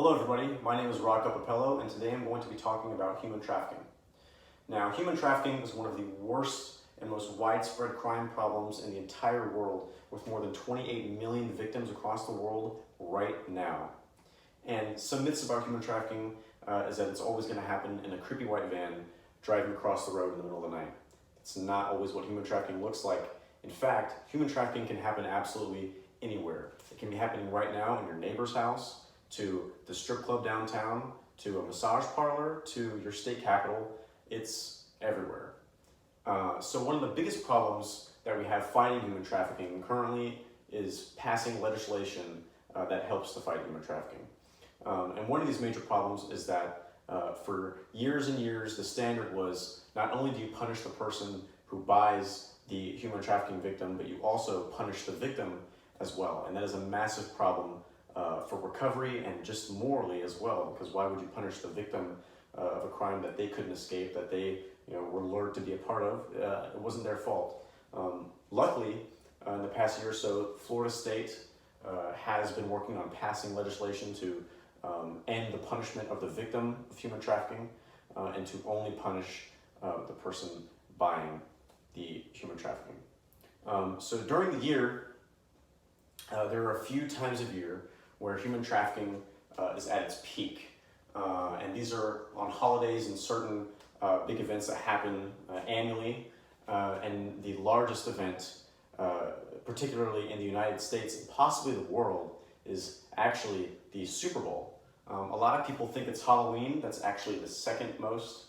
Hello everybody, my name is Rocco Papello and today I'm going to be talking about human trafficking. Now, human trafficking is one of the worst and most widespread crime problems in the entire world, with more than 28 million victims across the world right now. And some myths about human trafficking is that it's always going to happen in a creepy white van driving across the road in the middle of the night. It's not always what human trafficking looks like. In fact, human trafficking can happen absolutely anywhere. It can be happening right now in your neighbor's house, to the strip club downtown, to a massage parlor, to your state capitol. It's everywhere. So one of the biggest problems that we have fighting human trafficking currently is passing legislation that helps to fight human trafficking. And one of these major problems is that for years and years, the standard was not only do you punish the person who buys the human trafficking victim, but you also punish the victim as well. And that is a massive problem for recovery and just morally as well, because why would you punish the victim of a crime that they couldn't escape, that they were lured to be a part of? It wasn't their fault. Luckily, in the past year or so, Florida State has been working on passing legislation to end the punishment of the victim of human trafficking and to only punish the person buying the human trafficking. So during the year, there are a few times of year where human trafficking is at its peak. And these are on holidays and certain big events that happen annually. And the largest event, particularly in the United States and possibly the world, is actually the Super Bowl. A lot of people think it's Halloween. That's actually the second most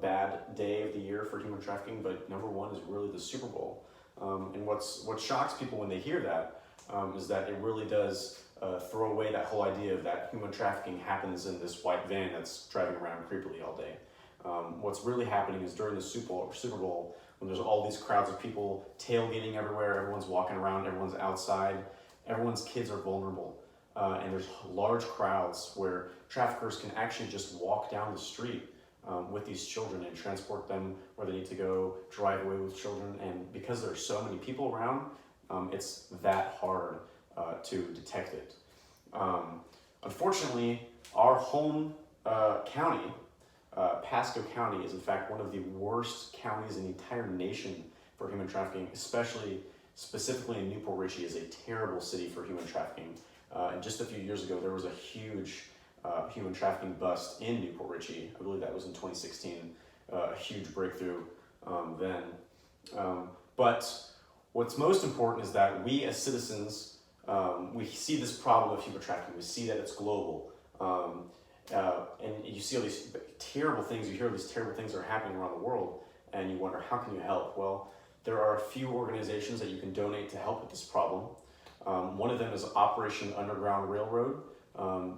bad day of the year for human trafficking, but number one is really the Super Bowl. And what shocks people when they hear that is that it really does throw away that whole idea of that human trafficking happens in this white van that's driving around creepily all day. What's really happening is during the Super Bowl, when there's all these crowds of people tailgating everywhere, everyone's walking around, everyone's outside, everyone's kids are vulnerable. And there's large crowds where traffickers can actually just walk down the street with these children and transport them where they need to go, drive away with children. And because there's so many people around, it's that hard to detect it. Unfortunately, our home county, Pasco County, is in fact one of the worst counties in the entire nation for human trafficking, specifically in Newport Richey is a terrible city for human trafficking. And just a few years ago, there was a huge human trafficking bust in Newport Richey. I believe that was in 2016, a huge breakthrough then. But what's most important is that we as citizens, we see this problem of human trafficking. We see that it's global. And you see all these terrible things, you hear these terrible things that are happening around the world, and you wonder, how can you help? Well, there are a few organizations that you can donate to help with this problem. One of them is Operation Underground Railroad.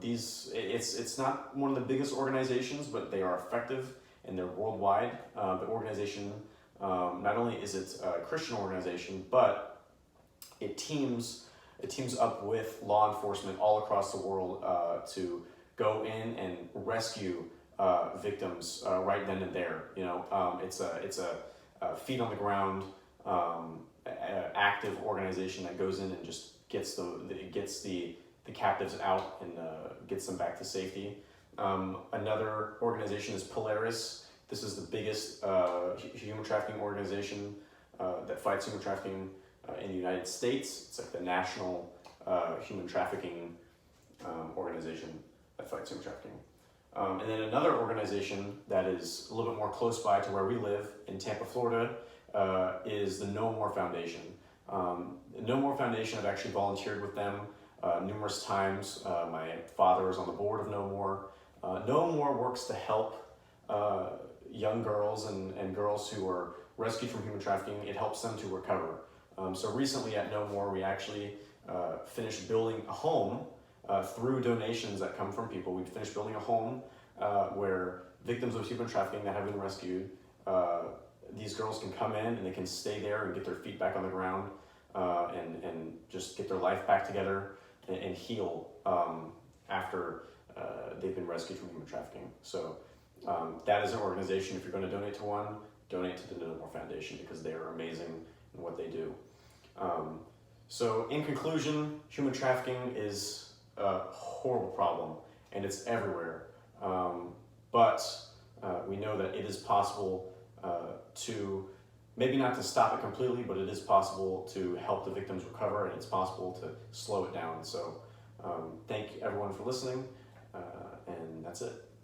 It's not one of the biggest organizations, but they are effective and they're worldwide. The organization, not only is it a Christian organization, but it teams up with law enforcement all across the world to go in and rescue victims right then and there. It's a feet on the ground, active organization that goes in and just gets the captives out and gets them back to safety. Another organization is Polaris. This is the biggest human trafficking organization that fights human trafficking in the United States. It's like the national human trafficking organization that fights human trafficking. And then another organization that is a little bit more close by to where we live in Tampa, Florida, is the No More Foundation. The No More Foundation, I've actually volunteered with them numerous times. My father is on the board of No More. No More works to help young girls and girls who are rescued from human trafficking. It helps them to recover. So recently at No More, we actually finished building a home through donations that come from people. We finished building a home where victims of human trafficking that have been rescued, these girls can come in and they can stay there and get their feet back on the ground and just get their life back together and heal after they've been rescued from human trafficking. So that is an organization. If you're going to donate to one, donate to the No More Foundation, because they are amazing in what they do. So in conclusion, human trafficking is a horrible problem, and it's everywhere. But we know that it is possible to, maybe not to stop it completely, but it is possible to help the victims recover, and it's possible to slow it down. So thank everyone for listening, and that's it.